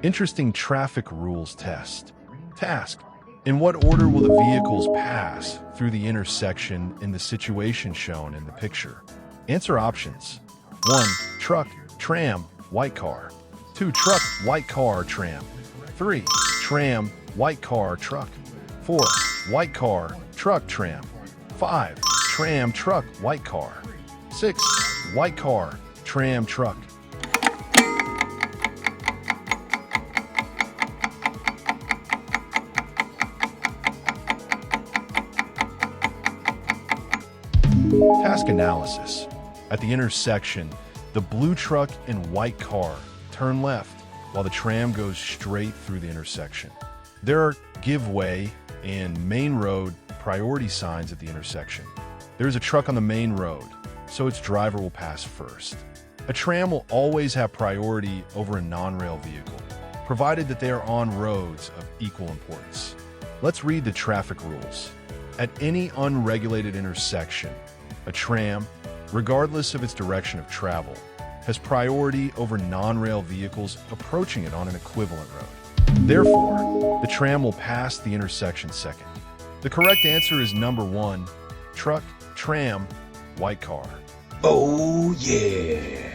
Interesting traffic rules test. Task. In what order will the vehicles pass through the intersection in the situation shown in the picture? Answer options. 1. Truck, tram, white car. 2. Truck, white car, tram. 3. Tram, white car, truck. 4. White car, truck, tram. 5. Tram, truck, white car. 6. White car, tram, truck. Task analysis. At the intersection, the blue truck and white car turn left while the tram goes straight through the intersection. There are give way and main road priority signs at the intersection. There is a truck on the main road, so its driver will pass first. A tram will always have priority over a non-rail vehicle, provided that they are on roads of equal importance. Let's read the traffic rules. At any unregulated intersection, a tram, regardless of its direction of travel, has priority over non-rail vehicles approaching it on an equivalent road. Therefore, the tram will pass the intersection second. The correct answer is number 1, truck, tram, white car. Oh yeah!